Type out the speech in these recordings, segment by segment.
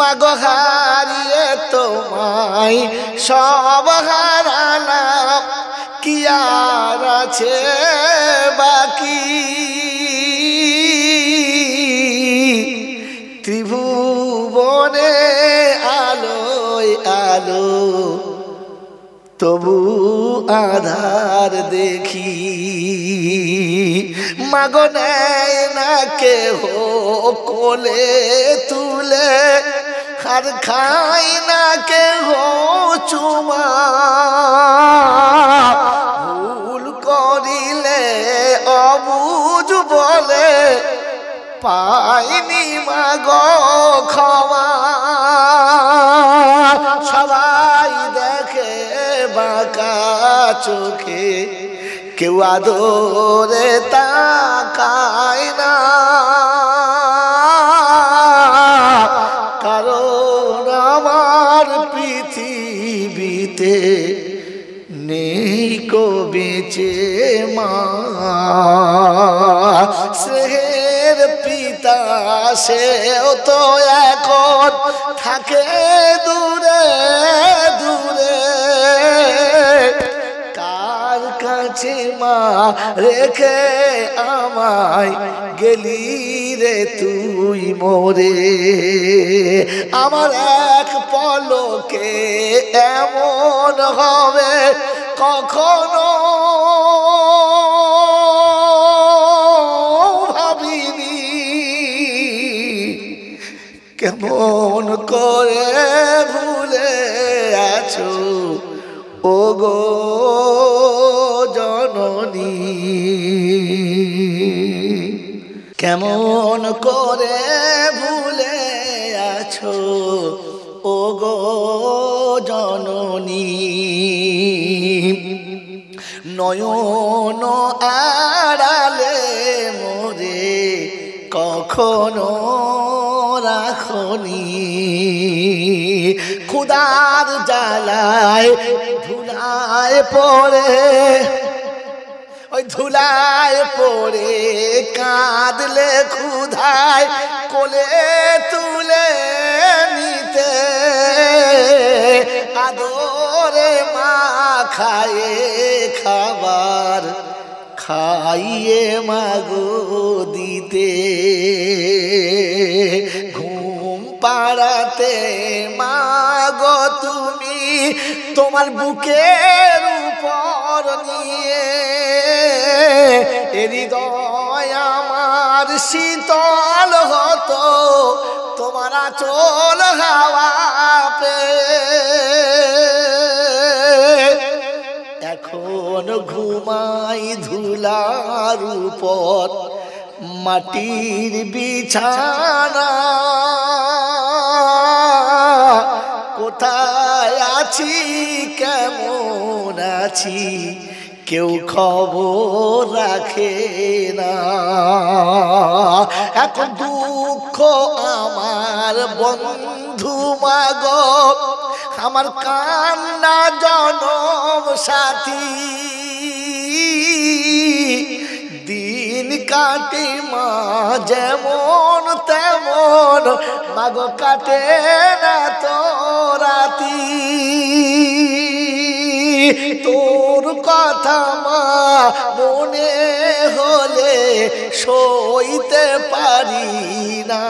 মাগো হারিয়ে তোমায় সব হারালাম, কি আর আছে বাকি। ত্রিভুবনে আলোয় আলো, তবু আধার দেখি। মাগো নেয় না কেহ কোলে তুলে, আর খাই না কেহ চুমা। ভুল করিলে অবুঝ বলে, পাইনি মাগো ক্ষমা। সবাই দেখে বাঁকা চোখে, কেউ আদরে তাকায় না। কারণ আমার পৃথিবীতে নেই কো বেঁচে মা। স্নেহের পিতা সেও তো এখন থাকে দূরে দূরে। কার কাছে মা রেখে আমায় গেলি রে তুই মোরে। আমার এক পলকে এমন হবে কখনো ভাবিনি। কেমন করে ভুলে আছো ওগো জননী, কেমন করে ভুলে আছো ওগো জননী। নয়ন আড়ালে মোরে কখনো রাখনি। খুদার জ্বালায় ধুলায় পড়ে, ওই ধুলায় পড়ে কাঁদলে ক্ষুধায় কোলে তুলে নিতে। আদরে মা খায়ে খাবার খাইয়ে মাগো দিতে। ঘুম পাড়াতে মাগো তুমি তোমার বুকের উপর নিয়ে। হৃদয় আমার শীতল হতো তোমার আঁচল হাওয়া পেয়ে। এখন ঘুমাই ধুলার উপর মাটির বিছানা। কোথায় আছি কেমন আছি কেউ খবর রাখে না। এখন দুঃখ আমার বন্ধু মাগো, আমার কান্না জনম সাথী। দিন কাটে মা যেমন তেমন, মাগো কাটে না তো রাতি। তোর কথা মা মনে হলে সইতে পারি না।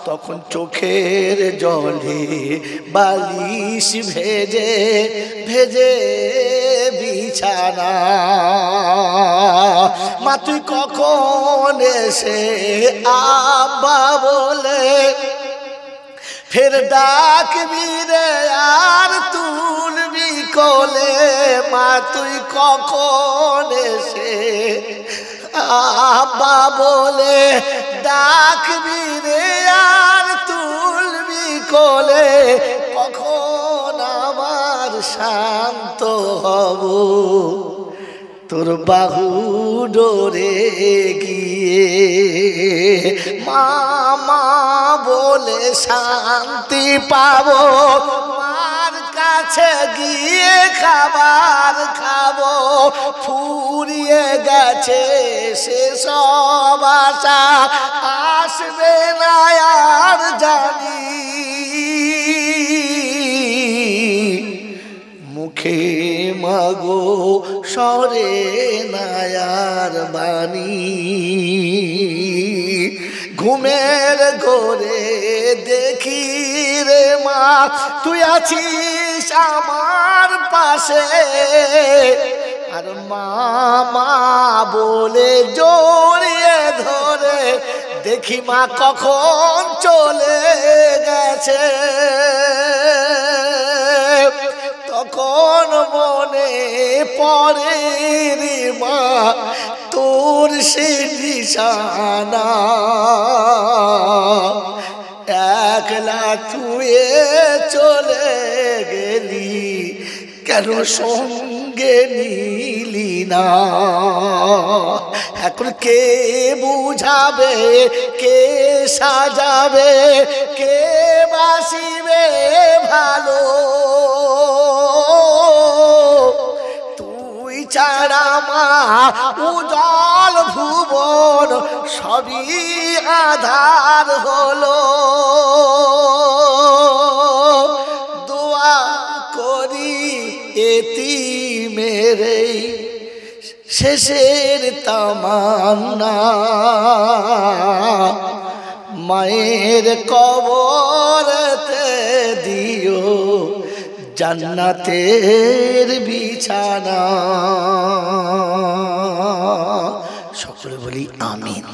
তখন চোখের জলে বালিশ ভেজে ভেজে বিছানা। মা তুই কখন এসে আব্বা বলে ফের ডাকবি রে আর তুলবি কোলে। মা তুই কখন এসে আব্বা বলে ডাকবি রে আর তুলবি কোলে। কখন আমার শান্ত হব তোর বাহু ডোরে গিয়ে। মামা বলে শান্তি পাবো, মার কাছে গিয়ে খাবার খাবো। ফুরিয়ে গেছে সে সব আশা, আসবে না সরে নায়ার বাণী ঘুমের ঘোরে দেখি রে মা তুই আছিস আমার পাশে আর মা বলে জড়িয়ে ধরে দেখি মা কখন চলে গেছে তখন মনে পড়ে রে মা তোর সে নিশানা একলা তুয়ে চলে গেলি কেন সঙ্গে নিলি না এখন কে বুঝাবে কে সাজাবে কে বাসিবে ভালো তুই ছাড়া মা উজল ভুবন সবই আধার হলো দোয়া করি এতিমের শেষের তামান্না মায়ের কবরতে দিও জান্নাতের বিছানা সকলে বলি আমিন।